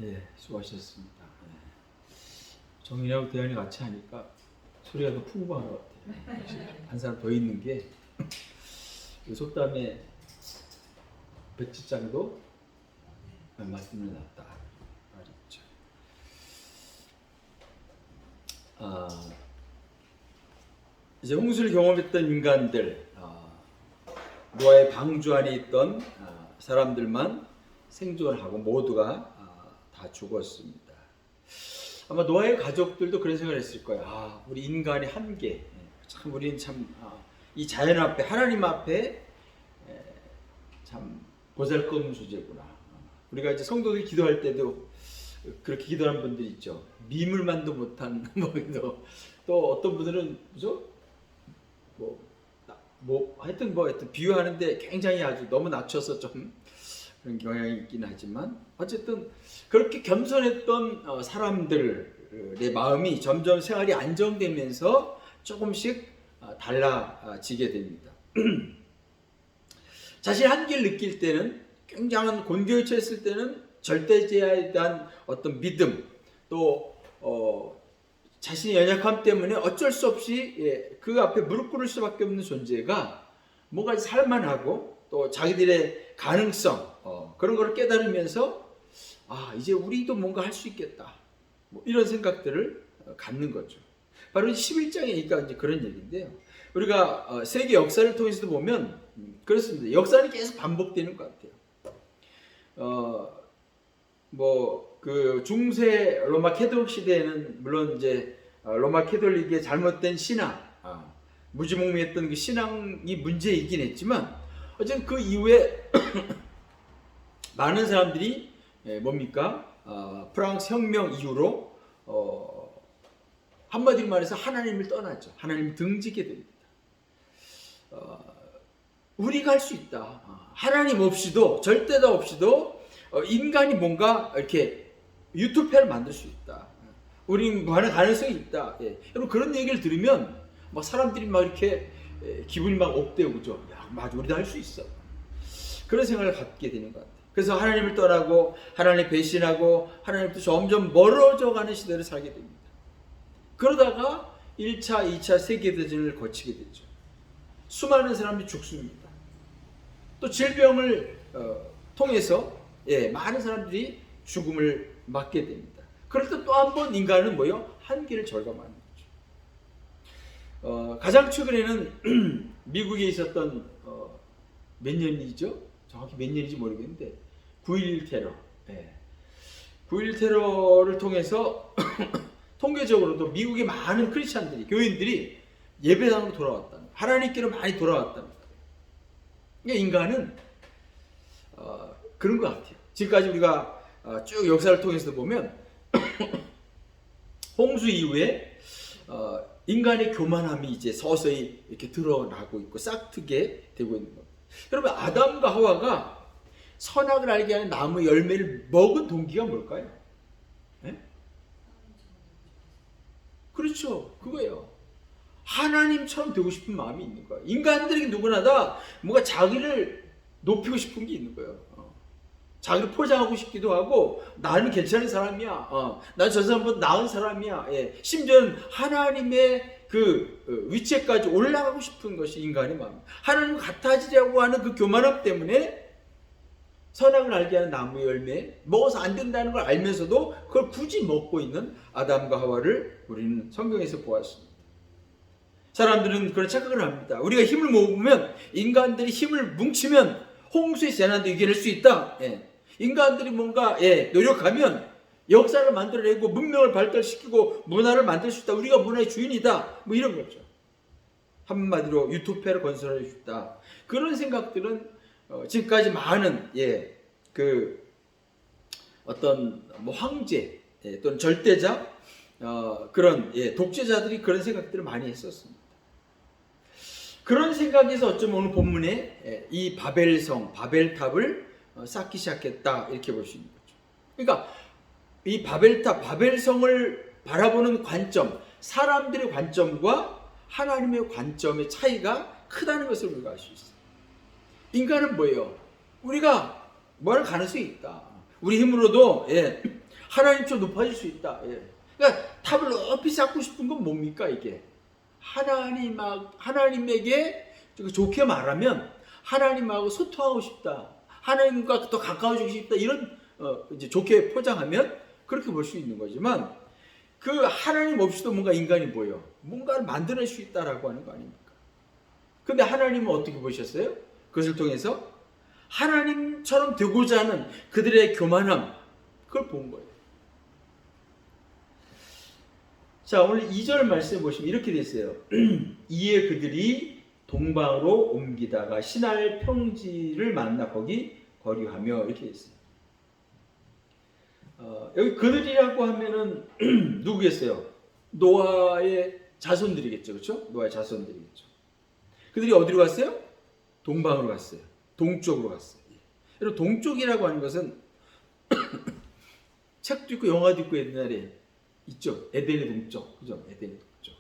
예, 수고하셨습니다. 예. 정인하고 대현이 같이 하니까 소리가 더 풍부한 것 같아요. 한 사람 더 있는 게 속담에 백지장도 말씀을 놨다 말이죠. 이제 홍수를 경험했던 인간들, 노아의 방주 안에 있던 사람들만 생존하고 모두가 다 죽었습니다. 아마 노아의 가족들도 그런 생각을 했을 거예요. 우리 인간의 한계, 참 우리는 참 이 자연 앞에, 하나님 앞에 참 보잘것없는 존재구나. 우리가 이제 성도들이 기도할 때도 그렇게 기도하는 분들이 있죠. 미물만도 못한 또 어떤 분들은 그죠? 하여튼 비유하는데 굉장히 아주 너무 낮춰서 좀 그런 경향이 있긴 하지만 어쨌든 그렇게 겸손했던 사람들의 마음이 점점 생활이 안정되면서 조금씩 달라지게 됩니다. 자신의 한계를 느낄 때는 굉장한 곤경에 처했을 때는 절대제에 대한 어떤 믿음 또 자신의 연약함 때문에 어쩔 수 없이 그 앞에 무릎 꿇을 수밖에 없는 존재가 뭔가 살만하고 또 자기들의 가능성 그런 걸 깨달으면서 이제 우리도 뭔가 할 수 있겠다 이런 생각들을 갖는 거죠. 바로 11장이니까 이제 그런 얘기인데요. 우리가 세계 역사를 통해서도 보면 그렇습니다. 역사는 계속 반복되는 것 같아요. 그 중세 로마 캐톨릭 시대에는 물론 이제 로마 캐톨릭의 잘못된 신앙, 무지몽매했던 그 신앙이 문제이긴 했지만 어쨌든 그 이후에 많은 사람들이 프랑스 혁명 이후로 한마디로 말해서 하나님을 떠나죠. 하나님을 등지게 됩니다. 우리가 할 수 있다. 하나님 없이도 절대다 없이도 인간이 뭔가 이렇게 유토피아를 만들 수 있다. 우리 가능성이 있다. 여러분 그런 얘기를 들으면 막 사람들이 막 이렇게 기분이 막 업되고 그죠? 야, 맞아, 우리도 할 수 있어. 그런 생각을 갖게 되는 것 같아요. 그래서 하나님을 떠나고 하나님 배신하고 하나님부터 점점 멀어져가는 시대를 살게 됩니다. 그러다가 1차, 2차 세계대전을 거치게 되죠. 수많은 사람들이 죽습니다. 또 질병을 통해서 많은 사람들이 죽음을 맞게 됩니다. 그럴 때 또 한 번 인간은 한계를 절감하는 거죠. 가장 최근에는 미국에 있었던 몇 년이죠? 정확히 몇 년인지 모르겠는데 9.11 테러. 9.11 테러를 통해서 통계적으로도 미국의 많은 크리스찬들이 교인들이 예배당으로 돌아왔다. 하나님께로 많이 돌아왔답니다. 그러니까 인간은 그런 것 같아요. 지금까지 우리가 쭉 역사를 통해서 보면 홍수 이후에 인간의 교만함이 이제 서서히 이렇게 드러나고 있고 싹트게 되고 있는 겁니다. 여러분 아담과 하와가 선악을 알게 하는 나무 열매를 먹은 동기가 뭘까요? 그렇죠. 그거예요. 하나님처럼 되고 싶은 마음이 있는 거예요. 인간들에게 누구나 다 뭔가 자기를 높이고 싶은 게 있는 거예요. 자기를 포장하고 싶기도 하고 나는 괜찮은 사람이야. 난 저 사람보다 나은 사람이야. 심지어는 하나님의 그 위치에까지 올라가고 싶은 것이 인간의 마음. 하나님 같아지려고 하는 그 교만함 때문에 선악을 알게 하는 나무 열매 먹어서 안 된다는 걸 알면서도 그걸 굳이 먹고 있는 아담과 하와를 우리는 성경에서 보았습니다. 사람들은 그런 착각을 합니다. 우리가 힘을 모으면 인간들이 힘을 뭉치면 홍수의 재난도 이겨낼 수 있다. 인간들이 뭔가 노력하면 역사를 만들어내고 문명을 발달시키고 문화를 만들 수 있다. 우리가 문화의 주인이다. 이런 거죠. 한마디로 유토피아를 건설할 수 있다. 그런 생각들은 지금까지 많은 어떤 황제 또는 절대자 그런 독재자들이 그런 생각들을 많이 했었습니다. 그런 생각에서 어쩌면 오늘 본문에 이 바벨성, 바벨탑을 쌓기 시작했다 이렇게 볼 수 있는 거죠. 그러니까 이 바벨탑, 바벨성을 바라보는 관점, 사람들의 관점과 하나님의 관점의 차이가 크다는 것을 우리가 알 수 있어요. 인간은 뭐예요? 우리가 뭘 가능성이 있다. 우리 힘으로도 하나님처럼 높아질 수 있다. 예. 그러니까 탑을 높이 쌓고 싶은 건 뭡니까 이게? 하나님에게 좋게 말하면 하나님하고 소통하고 싶다. 하나님과 더 가까워지고 싶다. 이런 이제 좋게 포장하면 그렇게 볼 수 있는 거지만 그 하나님 없이도 뭔가 인간이 뭐예요? 뭔가를 만들어낼 수 있다라고 하는 거 아닙니까? 근데 하나님은 어떻게 보셨어요? 그것을 통해서 하나님처럼 되고자 하는 그들의 교만함, 그걸 본 거예요. 자, 오늘 2절 말씀 보시면 이렇게 돼 있어요. 이에 그들이 동방으로 옮기다가 신할 평지를 만나 거기 거류하며, 이렇게 돼 있어요. 여기 그들이라고 하면은 누구겠어요? 노아의 자손들이겠죠, 그렇죠? 노아의 자손들이겠죠. 그들이 어디로 갔어요? 동방으로 갔어요. 동쪽으로 갔어요. 여러분, 동쪽이라고 하는 것은 책도 있고 영화도 있고 옛날에 있죠. 에덴의 동쪽, 그죠? 에덴의 동쪽.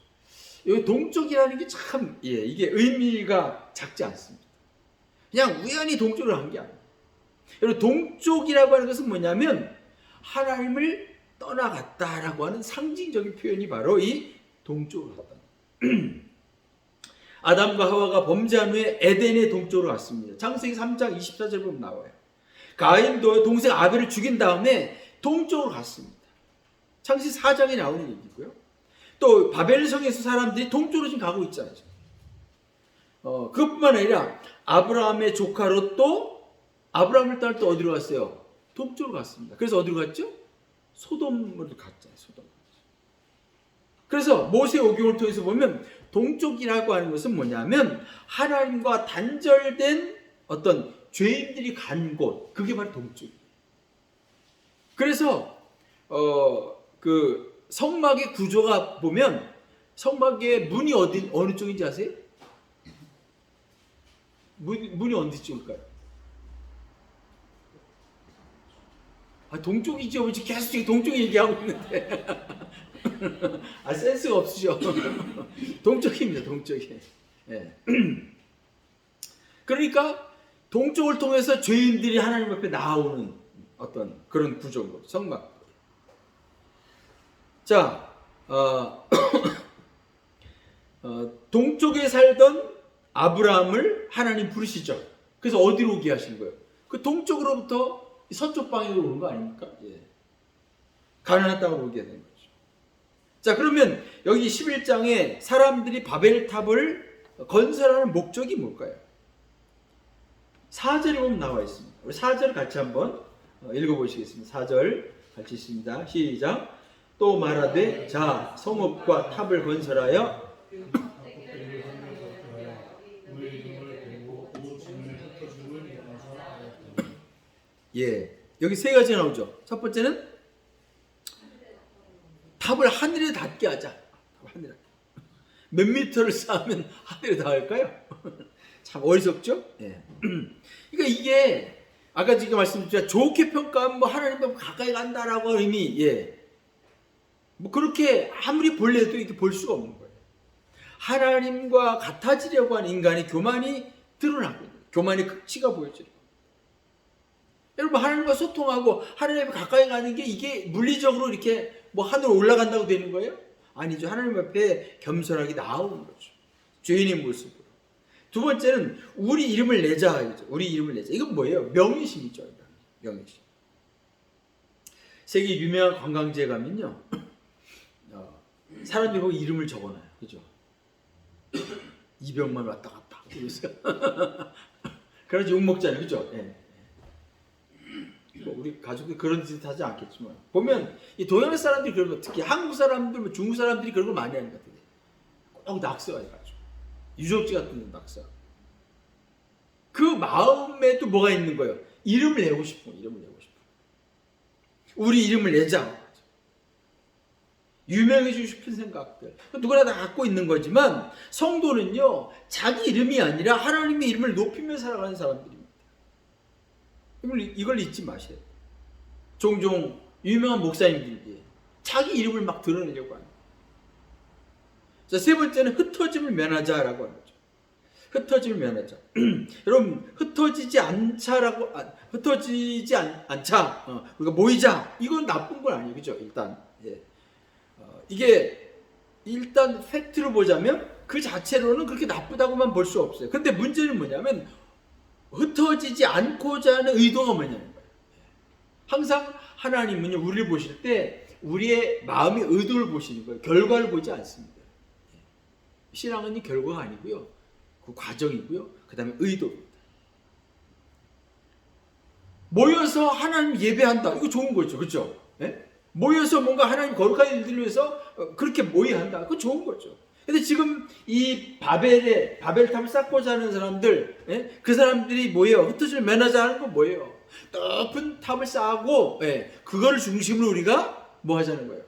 여기 동쪽이라는 게 참, 이게 의미가 작지 않습니다. 그냥 우연히 동쪽으로 간 게 아니에요. 여러분, 동쪽이라고 하는 것은 뭐냐면 하나님을 떠나갔다라고 하는 상징적인 표현이 바로 이 동쪽으로 갔다. 아담과 하와가 범죄한 후에 에덴의 동쪽으로 갔습니다. 창세기 3장 24절 보면 나와요. 가인도 동생 아벨을 죽인 다음에 동쪽으로 갔습니다. 창세기 4장에 나오는 얘기고요. 또 바벨성에서 사람들이 동쪽으로 지금 가고 있잖아요. 그것뿐만 아니라 아브라함의 조카 롯도 아브라함을 따라 또 어디로 갔어요? 동쪽으로 갔습니다. 그래서 어디로 갔죠? 소돔으로 갔잖아요. 소돔. 그래서 모세 오경을 통해서 보면 동쪽이라고 하는 것은 뭐냐면 하나님과 단절된 어떤 죄인들이 간 곳, 그게 바로 동쪽이에요. 그래서 그 성막의 구조가 보면 성막의 문이 어느 쪽인지 아세요? 문이 어느 쪽일까요? 동쪽이죠. 계속 동쪽 얘기하고 있는데. 센스가 없으죠. 동쪽입니다. 동쪽이. 예. 그러니까 동쪽을 통해서 죄인들이 하나님 앞에 나오는 어떤 그런 구조인 거죠. 성막. 자, 동쪽에 살던 아브라함을 하나님 부르시죠. 그래서 어디로 오게 하신 거예요? 그 동쪽으로부터 서쪽 방향으로 오는 거 아닙니까? 예. 가나안 땅으로 오게 된 거죠. 자, 그러면 여기 11장에 사람들이 바벨탑을 건설하는 목적이 뭘까요? 4절에 보면 나와 있습니다. 우리 4절 같이 한번 읽어보시겠습니다. 4절 같이 있습니다. 시작. 또 말하되 자 성읍과 탑을 건설하여 여기 세 가지 나오죠. 첫 번째는 탑을 하늘에 닿게 하자. 하늘에. 몇 미터를 쌓으면 하늘에 닿을까요? 참 어리석죠? 그러니까 이게 아까 지금 말씀드렸지만 좋게 평가하면 뭐 하나님과 가까이 간다라고 하는 의미, 뭐 그렇게 아무리 볼래도 이렇게 볼 수가 없는 거예요. 하나님과 같아지려고 하는 인간의 교만이 드러나고 있는 거예요. 교만의 극치가 보여져요. 여러분, 하나님과 소통하고 하나님 앞에 가까이 가는 게 이게 물리적으로 이렇게 뭐 하늘로 올라간다고 되는 거예요? 아니죠. 하나님 앞에 겸손하게 나오는 거죠. 죄인의 모습으로. 두 번째는 우리 이름을 내자. 우리 이름을 내자. 이건 뭐예요? 명예심이죠. 명예심. 세계 유명한 관광지에 가면요, 사람들이 거기 이름을 적어놔요. 그죠? 이병만 왔다 갔다. 그래서 욕먹잖아요. 그죠? 뭐 우리 가족들 그런 짓 하지 않겠지만 보면 이 동양의 사람들이 그런 거, 특히 한국 사람들, 뭐 중국 사람들이 그런 걸 많이 하는 것 같아요. 꼭 낙서가 해가지고 유적지 같은 낙서. 그 마음에 또 뭐가 있는 거예요? 이름을 내고 싶어. 이름을 내고 싶어. 우리 이름을 내자. 유명해지고 싶은 생각들. 누구나 다 갖고 있는 거지만 성도는요, 자기 이름이 아니라 하나님의 이름을 높이며 살아가는 사람들입니다. 이걸 잊지 마셔야 돼요. 종종 유명한 목사님들이 자기 이름을 막 드러내려고 합니다. 자, 세 번째는 흩어짐을 면하자라고 하는 거죠. 흩어짐을 면하자. 여러분 흩어지지 않자. 우리가 모이자. 이건 나쁜 건 아니에요, 그죠? 일단 이게 일단 팩트로 보자면 그 자체로는 그렇게 나쁘다고만 볼 수 없어요. 근데 문제는 뭐냐면 흩어지지 않고자 하는 의도가 뭐냐는 거예요. 항상 하나님은요 우리를 보실 때 우리의 마음의 의도를 보시는 거예요. 결과를 보지 않습니다. 신앙은 이 결과가 아니고요, 그 과정이고요, 그 다음에 의도입니다. 모여서 하나님 예배한다, 이거 좋은 거죠, 그렇죠? 모여서 뭔가 하나님 거룩한 일들을 위해서 그렇게 모여야 한다, 그거 좋은 거죠. 근데 지금 이 바벨탑을 쌓고자 하는 사람들, 그 사람들이 뭐예요? 흩어질 면하자 하는 건 뭐예요? 높은 탑을 쌓고 그거를 중심으로 우리가 뭐 하자는 거예요?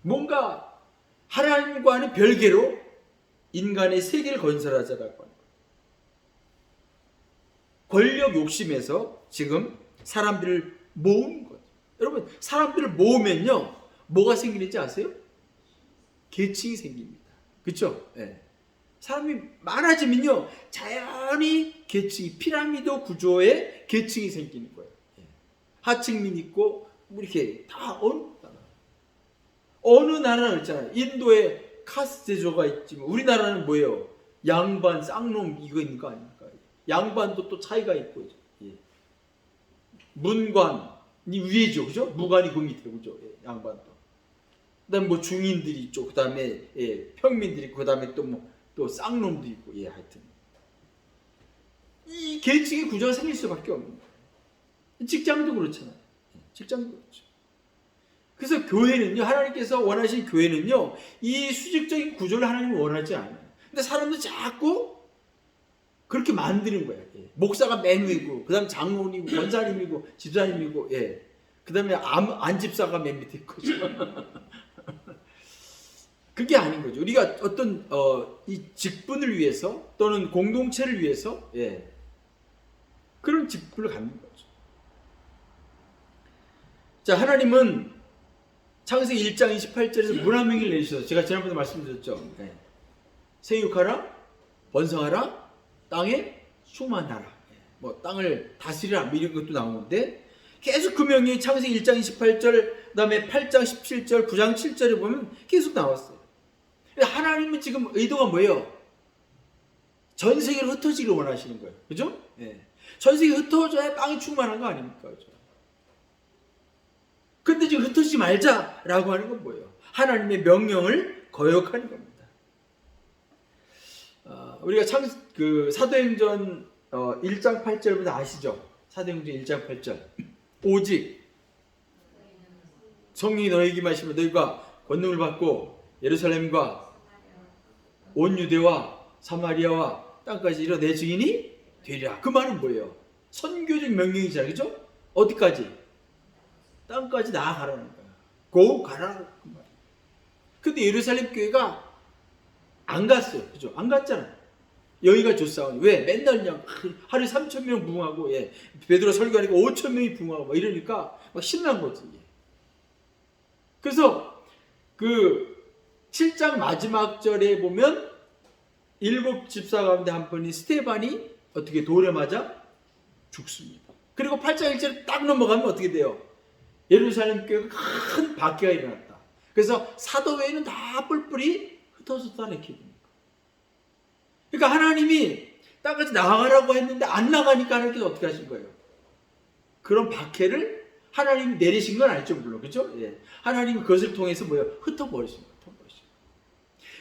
뭔가 하나님과는 별개로 인간의 세계를 건설하자라고 하는 거예요. 권력 욕심에서 지금 사람들을 모으는 거죠. 여러분 사람들을 모으면요 뭐가 생기는지 아세요? 계층이 생깁니다. 그렇죠? 사람이 많아지면요 자연히 계층이, 피라미드 구조의 계층이 생기는 거예요. 하층민 있고 뭐 이렇게 다 어느 나라는 있잖아요. 인도에 카스트 제도가 있지만 우리나라는 뭐예요? 양반, 쌍놈 이거 있는 거 아닙니까? 양반도 또 차이가 있고, 문관이 위에죠, 그죠? 무관이 그 밑에, 그죠? 양반도. 그다음에 뭐 중인들이 있죠. 그다음에 평민들이 있고, 그다음에 또 쌍놈도 있고, 하여튼 이 계층의 구조가 생길 수밖에 없는 거예요. 직장도 그렇잖아요. 직장도 그렇죠. 그래서 교회는요, 하나님께서 원하신 교회는요, 이 수직적인 구조를 하나님이 원하지 않아요. 근데 사람들 자꾸 그렇게 만드는 거예요. 목사가 맨 위고, 그 다음에 장로님이고, 권사님이고, 집사님이고, 그 다음에 안집사가 맨 밑에 있고. 그게 아닌 거죠. 우리가 어떤 이 직분을 위해서 또는 공동체를 위해서 그런 직분을 갖는 거죠. 자, 하나님은 창세기 1장 28절에서 문화명령을 내주셔서 제가 지난번에 말씀드렸죠. 생육하라, 번성하라, 땅에 충만하라. 뭐 땅을 다스리라 이런 것도 나오는데 계속 그 명령이 창세기 1장 28절, 그다음에 8장 17절, 9장 7절에 보면 계속 나왔어요. 하나님은 지금 의도가 뭐예요? 전 세계로 흩어지기를 원하시는 거예요. 그죠? 전 세계 흩어져야 땅이 충만한 거 아닙니까? 그죠? 근데 지금 흩어지지 말자라고 하는 건 뭐예요? 하나님의 명령을 거역하는 겁니다. 우리가 사도행전 1장 8절부터 아시죠? 사도행전 1장 8절. 오직 성령이 너에게 임하시면 너희가 권능을 받고 예루살렘과 온 유대와 사마리아와 땅까지 이르러 내 증인이 되리라. 그 말은 뭐예요? 선교적 명령이잖아요. 그죠? 어디까지? 땅까지 나아가라는 거야. 고 가라는 그 말. 근데 예루살렘 교회가 안 갔어요. 그죠? 안 갔잖아요. 여기가 좋사오니. 왜? 맨날 그냥 하루에 3,000명 부흥하고, 베드로 설교하니까 5,000명이 부흥하고, 막 이러니까 막 신난 거지. 그래서 그 7장 마지막 절에 보면 7 집사 가운데 한 분이 스테반이 어떻게 돌에 맞아 죽습니다. 그리고 8장 1절에 딱 넘어가면 어떻게 돼요? 예루살렘 교회가 큰 박해가 일어났다. 그래서 사도회는 다 뿔뿔이 흩어졌다 이렇게 됩니다. 그러니까 하나님이 땅까지 나가라고 했는데 안 나가니까 하나님께서 어떻게 하신 거예요? 그런 박해를 하나님이 내리신 건 아니죠, 물론. 그죠? 하나님이 그것을 통해서 뭐예요? 흩어버리신 거예요.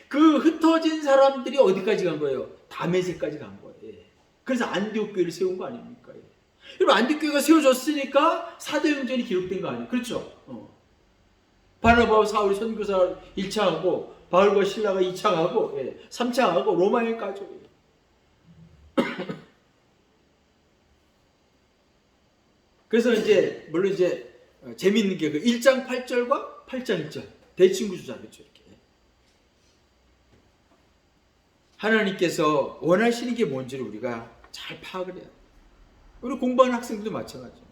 그 흩어진 사람들이 어디까지 간 거예요? 다메섹까지 간 거예요. 그래서 안디옥 교회를 세운 거 아닙니까? 여러분, 안디옥 교회가 세워졌으니까 사도행전이 기록된 거 아니에요? 그렇죠? 바나바와 사울이 선교사 1차 하고, 바울과 실라가 2차 하고, 3차 하고, 로마여행까지. 그래서 물론 재미있는 게 그 1장 8절과 8장 1절. 대칭구조잖아요. 그렇죠? 이렇게. 하나님께서 원하시는 게 뭔지를 우리가 잘 파악을 해요. 우리 공부하는 학생들도 마찬가지예요.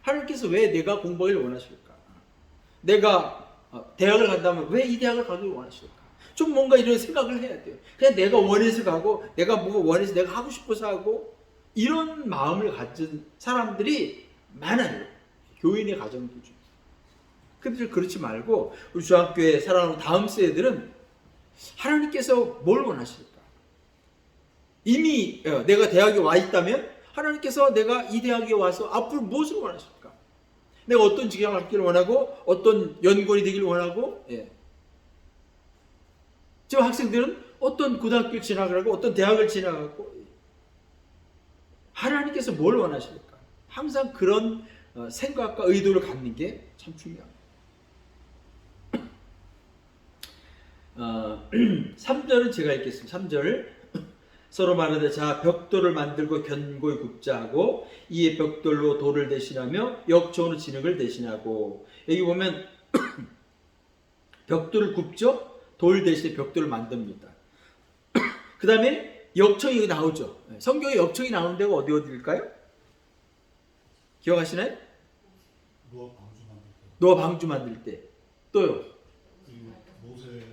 하나님께서 왜 내가 공부하기를 원하실까? 내가 대학을 간다면 왜 이 대학을 가기를 원하실까? 좀 뭔가 이런 생각을 해야 돼요. 그냥 내가 원해서 가고 내가 뭐가 원해서 내가 하고 싶어서 하고 이런 마음을 가진 사람들이 많아요. 교인의 가정도 좀. 근데 그렇지 말고 우리 중학교에 살아오는 다음 세대들은 하나님께서 뭘 원하실까? 이미 내가 대학에 와 있다면 하나님께서 내가 이 대학에 와서 앞으로 무엇을 원하실까? 내가 어떤 직장을 갖기를 원하고 어떤 연구원이 되기를 원하고 지금 학생들은 어떤 고등학교를 지나가고 어떤 대학을 지나가고 하나님께서 뭘 원하실까? 항상 그런 생각과 의도를 갖는 게 참 중요합니다. 3절은 제가 읽겠습니다. 3절 서로 말하되 자 벽돌을 만들고 견고히 굽자 하고 이에 벽돌로 돌을 대신하며 역청으로 진흙을 대신하고 여기 보면 벽돌을 굽죠. 돌 대신에 벽돌을 만듭니다. 그 다음에 역청이 나오죠. 성경에 역청이 나오는 데가 어디일까요? 기억하시나요? 노아 방주 만들 때 또요. 모세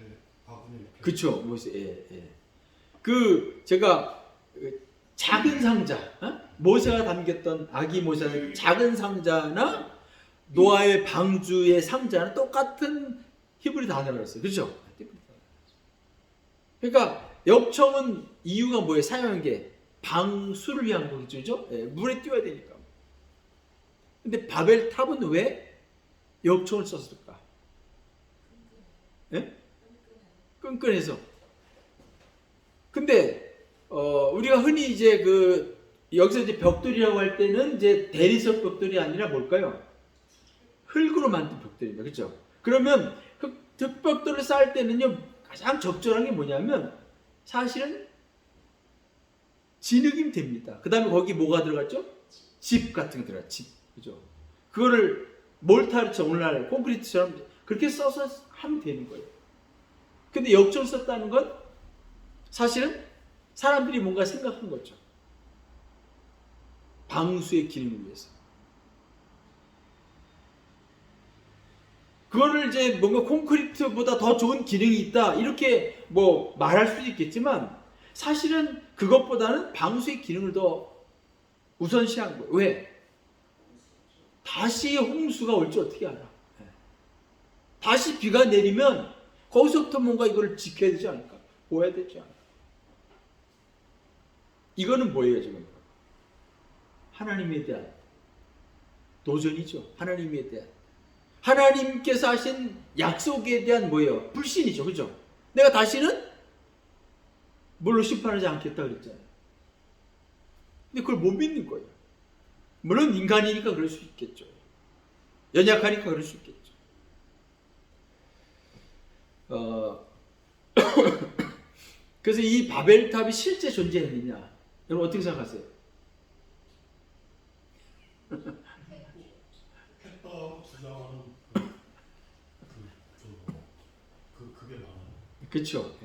바구니. 그쵸, 모세. 그 제가 작은 상자, 모세가 담겼던 아기 모세의 작은 상자나 노아의 방주의 상자는 똑같은 히브리 단어를 했어요. 그렇죠? 그러니까 역청은 이유가 뭐예요? 사용한 게 방수를 위한 거죠. 물에 띄워야 되니까. 근데 바벨탑은 왜 역청을 썼을까? 끈끈해서. 근데 우리가 흔히 이제 여기서 이제 벽돌이라고 할 때는 이제 대리석 벽돌이 아니라 뭘까요? 흙으로 만든 벽돌입니다. 그렇죠? 그러면 흙벽돌을 쌓을 때는요 가장 적절한 게 뭐냐면 사실은 진흙이면 됩니다. 그 다음에 거기 뭐가 들어갔죠? 집 같은 거 들어가. 집. 그죠? 그거를 몰타르처럼 오늘날 콘크리트처럼 그렇게 써서 하면 되는 거예요. 근데 역청을 썼다는 건 사실은 사람들이 뭔가 생각한 거죠. 방수의 기능을 위해서. 그거를 이제 뭔가 콘크리트보다 더 좋은 기능이 있다 이렇게 뭐 말할 수도 있겠지만 사실은 그것보다는 방수의 기능을 더 우선시한 거예요. 왜? 다시 홍수가 올지 어떻게 알아? 다시 비가 내리면 거기서부터 뭔가 이걸 지켜야 되지 않을까? 보호해야 되지 않을까? 이거는 뭐예요 지금? 하나님에 대한 도전이죠. 하나님에 대한 하나님께서 하신 약속에 대한 뭐예요? 불신이죠. 그죠? 내가 다시는 물로 심판하지 않겠다 그랬잖아요. 근데 그걸 못 믿는 거예요. 물론 인간이니까 그럴 수 있겠죠. 연약하니까 그럴 수 있겠죠. 그래서 이 바벨탑이 실제 존재했느냐? 여러분 어떻게 생각하세요? 했다고 주장하는 그게 많아요. 그렇죠.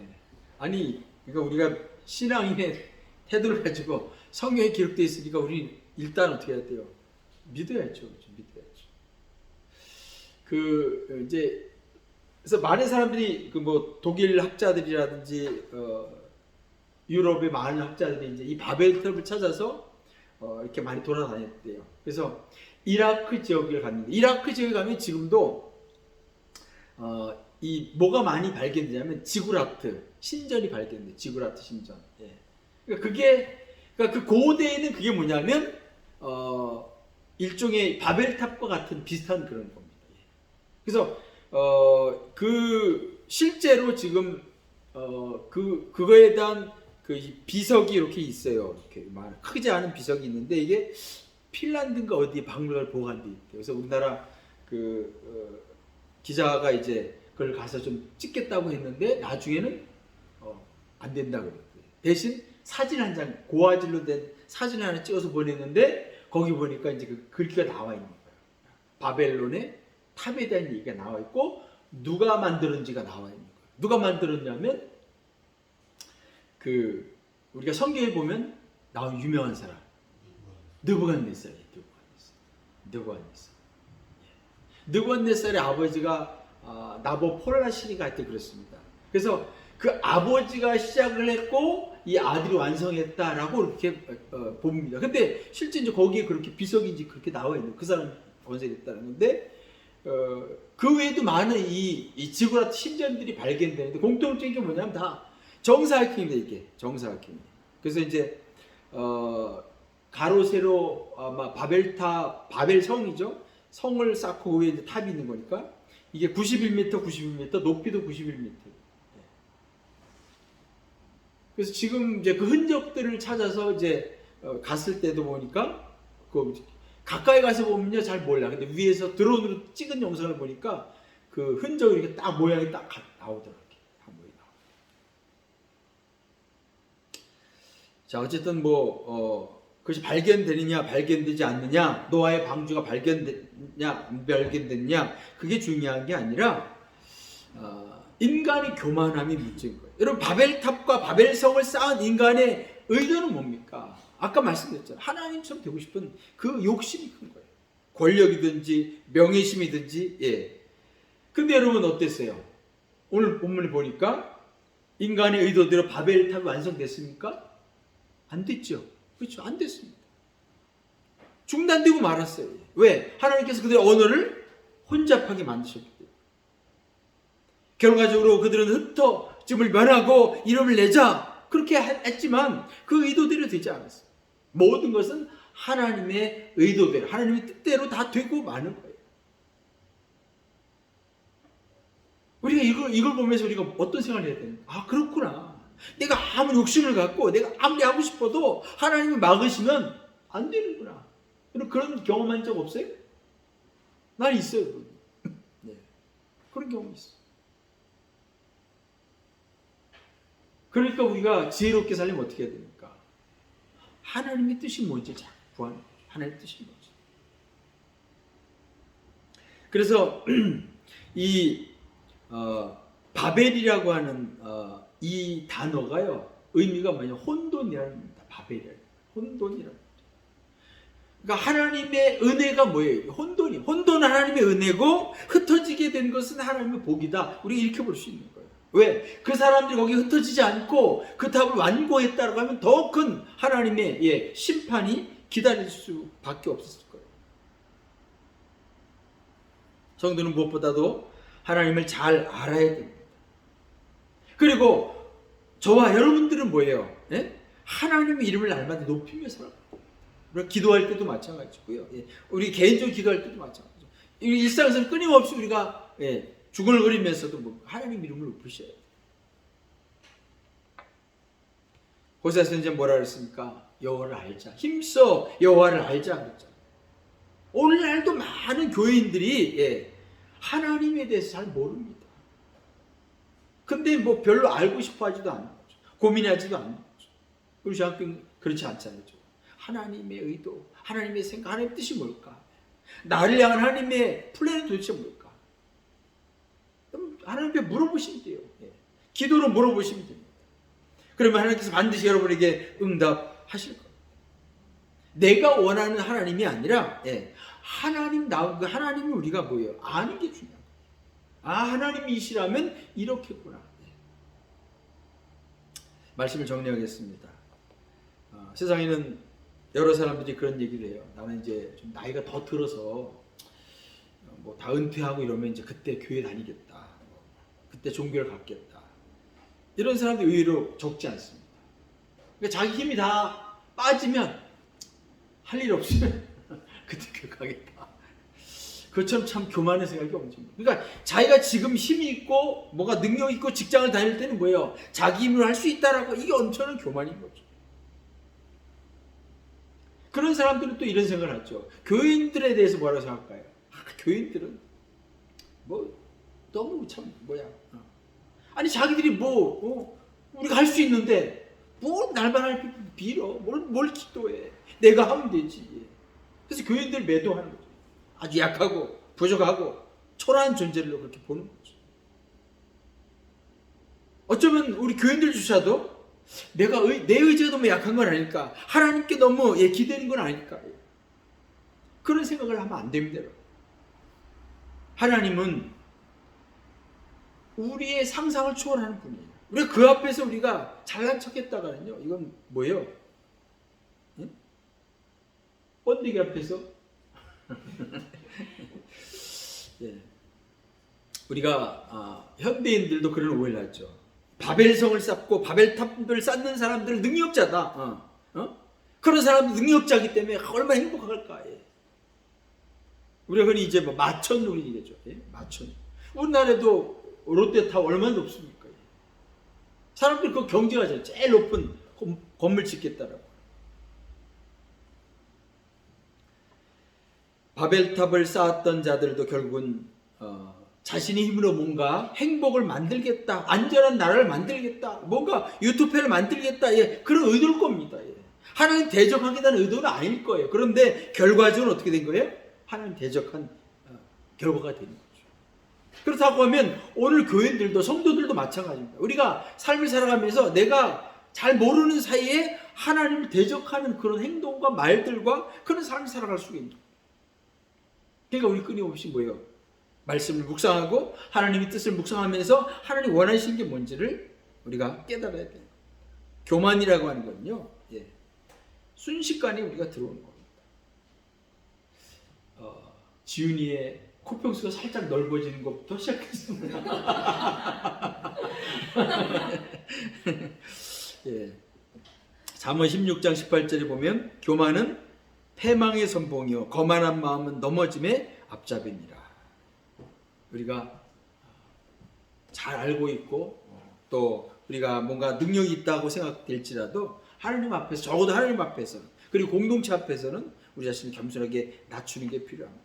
아니 그러니까 우리가 신앙인의 태도를 가지고 성경에 기록되어 있으니까 우리 일단 어떻게 해야 돼요? 믿어야죠. 믿어야죠. 이제 그래서 많은 사람들이 뭐 독일 학자들이라든지 유럽의 많은 학자들이 이제 이 바벨탑을 찾아서 이렇게 많이 돌아다녔대요. 그래서 이라크 지역에 갔는데 이라크 지역에 가면 지금도 이 뭐가 많이 발견되냐면 지구라트 신전이 발견돼. 지구라트 신전. 그러니까 그 고대에는 그게 뭐냐면 일종의 바벨탑과 같은 비슷한 그런 겁니다. 그래서 실제로 지금 그거에 대한 비석이 이렇게 있어요. 이렇게 크지 않은 비석이 있는데 이게 핀란드인가 어디에 박물관에 보관돼 있대요. 그래서 우리나라 기자가 이제 그걸 가서 좀 찍겠다고 했는데 나중에는 안 된다고 그랬대요. 대신 사진 한 장, 고화질로 된 사진 하나 찍어서 보냈는데 거기 보니까 이제 그 글귀가 나와 있는 거예요. 바벨론의 탑에 대한 얘기가 나와 있고 누가 만들었는지가 나와 있는 거예요. 누가 만들었냐면 우리가 성경에 보면 나온 유명한 사람 느부갓네살이에요. 느부갓네살의 아버지가 나보폴라시리가 하여튼 그렇습니다. 그래서 그 아버지가 시작을 했고 이 아들이 완성했다라고 이렇게 봅니다. 근데 실제 이제 거기에 그렇게 비석인지 그렇게 나와 있는 그 사람이 건설했다는 건데 그 외에도 많은 이 지구라트 신전들이 발견되는데 공통적인 게 뭐냐면 다 정사각형입니다. 이게 정사각형. 그래서 이제 가로 세로 아마 바벨탑 바벨성이죠. 성을 쌓고 위에 이제 탑이 있는 거니까 이게 91m, 91m, 높이도 91m. 그래서 지금 이제 그 흔적들을 찾아서 이제 갔을 때도 보니까 그 가까이 가서 보면요 잘 몰라. 근데 위에서 드론으로 찍은 영상을 보니까 그 흔적이 이렇게 딱 모양이 딱 나오더라고요. 자 어쨌든 뭐 그것이 발견되느냐 발견되지 않느냐 노아의 방주가 발견됐냐 안 발견됐냐 그게 중요한 게 아니라 인간의 교만함이 문제인 거예요. 여러분 바벨탑과 바벨성을 쌓은 인간의 의도는 뭡니까? 아까 말씀드렸잖아요. 하나님처럼 되고 싶은 그 욕심이 큰 거예요. 권력이든지 명예심이든지 예. 근데 여러분 어땠어요? 오늘 본문을 보니까 인간의 의도대로 바벨탑이 완성됐습니까? 안 됐죠. 그렇죠. 안 됐습니다. 중단되고 말았어요. 왜? 하나님께서 그들의 언어를 혼잡하게 만드셨기 때문에. 결과적으로 그들은 흩어짐을 면하고 이름을 내자 그렇게 했지만 그 의도대로 되지 않았어요. 모든 것은 하나님의 의도대로 하나님의 뜻대로 다 되고 마는 거예요. 우리가 이걸 보면서 우리가 어떤 생각을 해야 되는가? 아 그렇구나. 내가 아무 욕심을 갖고 내가 아무리 하고 싶어도 하나님이 막으시면 안 되는구나. 그런 경험한 적 없어요? 난 있어요. 네. 그런 경험이 있어요. 그러니까 우리가 지혜롭게 살려면 어떻게 해야 됩니까? 하나님의 뜻이 뭔지 잘 구하는 거죠. 하나님의 뜻이 뭔지. 그래서 이 바벨이라고 하는 이 단어가요 의미가 뭐냐 혼돈이라는 겁니다. 바벨이라는 혼돈이라는 거죠. 그러니까 하나님의 은혜가 뭐예요? 혼돈은 하나님의 은혜고 흩어지게 된 것은 하나님의 복이다. 우리가 이렇게 볼 수 있는 거예요. 왜? 그 사람들이 거기 흩어지지 않고 그 탑을 완고했다고 하면 더 큰 하나님의 심판이 기다릴 수밖에 없었을 거예요. 성도는 무엇보다도 하나님을 잘 알아야 됩니다. 그리고 저와 여러분들은 뭐예요? 예? 하나님의 이름을 날마다 높이며 살아가요. 우리가 기도할 때도 마찬가지고요. 예. 우리 개인적으로 기도할 때도 마찬가지죠. 일상에서는 끊임없이 우리가 중얼거리면서도 뭐 하나님 이름을 높이셔야 돼요. 호세아서 이제 뭐라 그랬습니까? 여호와를 알자. 힘써 여호와를 알자 그랬잖아요. 오늘날도 많은 교인들이 하나님에 대해서 잘 모릅니다. 근데 뭐 별로 알고 싶어 하지도 않는 거죠. 고민하지도 않는 거죠. 우리 장학교는 그렇지 않잖아요. 하나님의 의도, 하나님의 생각, 하나님의 뜻이 뭘까? 나를 향한 하나님의 플랜은 도대체 뭘까? 하나님께 물어보시면 돼요. 기도로 물어보시면 됩니다. 그러면 하나님께서 반드시 여러분에게 응답하실 거예요. 내가 원하는 하나님이 아니라 하나님이 우리가 뭐예요? 아는 게 중요한 거예요. 아 하나님이시라면 이렇겠구나. 말씀을 정리하겠습니다. 세상에는 여러 사람들이 그런 얘기를 해요. 나는 이제 좀 나이가 더 들어서 뭐 다 은퇴하고 이러면 이제 그때 교회 다니겠다. 그때 종교를 갖겠다. 이런 사람들이 의외로 적지 않습니다. 그러니까 자기 힘이 다 빠지면 할 일 없으면 그때 교회 가겠다. 그것처럼 참 교만의 생각이 엄청납니다. 그러니까 자기가 지금 힘이 있고 뭐가 능력 있고 직장을 다닐 때는 뭐예요? 자기 힘으로 할 수 있다라고 이게 엄청난 교만인 거죠. 그런 사람들은 또 이런 생각을 하죠. 교인들에 대해서 뭐라고 생각할까요? 교인들은 뭐 너무 참 뭐야. 아니 자기들이 우리가 할 수 있는데 뭘 날만 할 빌어. 뭘 기도해. 내가 하면 되지. 그래서 교인들 매도하는 거죠. 아주 약하고 부족하고 초라한 존재로 그렇게 보는 거죠. 어쩌면 우리 교인들조차도 내 의지가 너무 약한 건 아닐까? 하나님께 너무 기대는 건 아닐까? 그런 생각을 하면 안 됩니다. 하나님은 우리의 상상을 초월하는 분이에요. 우리가 그 앞에서 우리가 잘난 척했다가는요, 이건 뭐예요? 응? 번데기 앞에서 예. 우리가 현대인들도 그런 오해를 하죠. 바벨성을 쌓고 바벨탑을 쌓는 사람들은 능력자다. 그런 사람도 능력자이기 때문에 얼마나 행복할까. 예. 우리가 흔히 이제 뭐 마천 우리겠죠. 예? 마천. 우리나라에도 롯데타워 얼마나 높습니까? 예. 사람들이 그 경쟁하잖아요. 제일 높은 건물 짓겠다라고. 바벨탑을 쌓았던 자들도 결국은 자신의 힘으로 뭔가 행복을 만들겠다, 안전한 나라를 만들겠다, 뭔가 유토피아를 만들겠다, 예, 그런 의도일 겁니다. 예. 하나님 대적하겠다는 의도는 아닐 거예요. 그런데 결과적으로 어떻게 된 거예요? 하나님 대적한 결과가 되는 거죠. 그렇다고 하면 오늘 교인들도 성도들도 마찬가지입니다. 우리가 삶을 살아가면서 내가 잘 모르는 사이에 하나님을 대적하는 그런 행동과 말들과 그런 삶을 살아갈 수가 있는 거예요. 그러니까 우리 끊임없이 뭐예요? 말씀을 묵상하고 하나님의 뜻을 묵상하면서 하나님 원하시는 게 뭔지를 우리가 깨달아야 돼요. 교만이라고 하는 건요, 예, 순식간에 우리가 들어오는 겁니다. 지훈이의 코평수가 살짝 넓어지는 것부터 시작했습니다. 예. 잠언 16장 18절에 보면 교만은 패망의 선봉이요 거만한 마음은 넘어짐의 앞잡이니라. 우리가 잘 알고 있고 또 우리가 뭔가 능력이 있다고 생각될지라도 하나님 앞에서, 적어도 하나님 앞에서는, 그리고 공동체 앞에서는 우리 자신을 겸손하게 낮추는 게 필요합니다.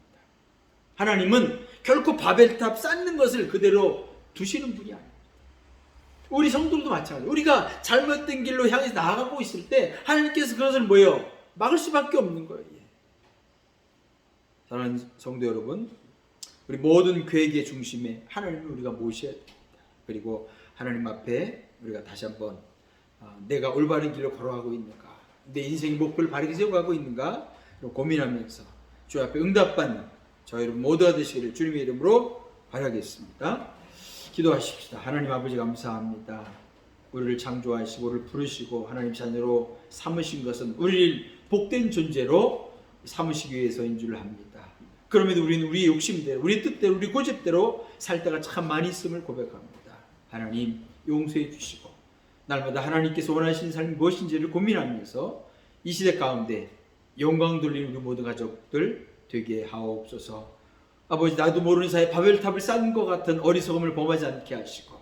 하나님은 결코 바벨탑 쌓는 것을 그대로 두시는 분이 아닙니다. 우리 성도들도 마찬가지예요. 우리가 잘못된 길로 향해서 나아가고 있을 때 하나님께서 그것을 뭐예요? 막을 수밖에 없는 거예요. 사랑하는 성도 여러분, 우리 모든 계획의 중심에 하나님을 우리가 모셔야 됩니다. 그리고 하나님 앞에 우리가 다시 한번 내가 올바른 길로 걸어가고 있는가, 내 인생의 목표를 바르게 세워가고 있는가 고민하면서 주 앞에 응답받는 저희 여러분 모두가 되시기를 주님의 이름으로 바라겠습니다. 기도하십시다. 하나님 아버지 감사합니다. 우리를 창조하시고 우리를 부르시고 하나님 자녀로 삼으신 것은 우리를 복된 존재로 삼으시기 위해서인 줄 압니다. 그럼에도 우리는 우리의 욕심대로, 우리 뜻대로, 우리 고집대로 살 때가 참 많이 있음을 고백합니다. 하나님 용서해 주시고 날마다 하나님께서 원하시는 삶이 무엇인지를 고민하면서 이 시대 가운데 영광 돌리는 우리 모든 가족들 되게 하옵소서. 아버지, 나도 모르는 사이에 바벨탑을 쌓은 것 같은 어리석음을 범하지 않게 하시고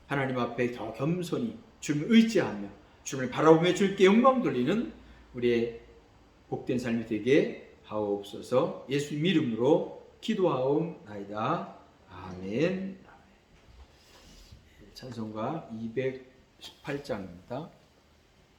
하나님 앞에 더 겸손히 주님을 의지하며 주님을 바라보며 주님께 영광 돌리는 우리의 복된 삶이 되게 하옵소서. 예수님 이름으로 기도하옵나이다. 아멘. 찬송가 218장입니다.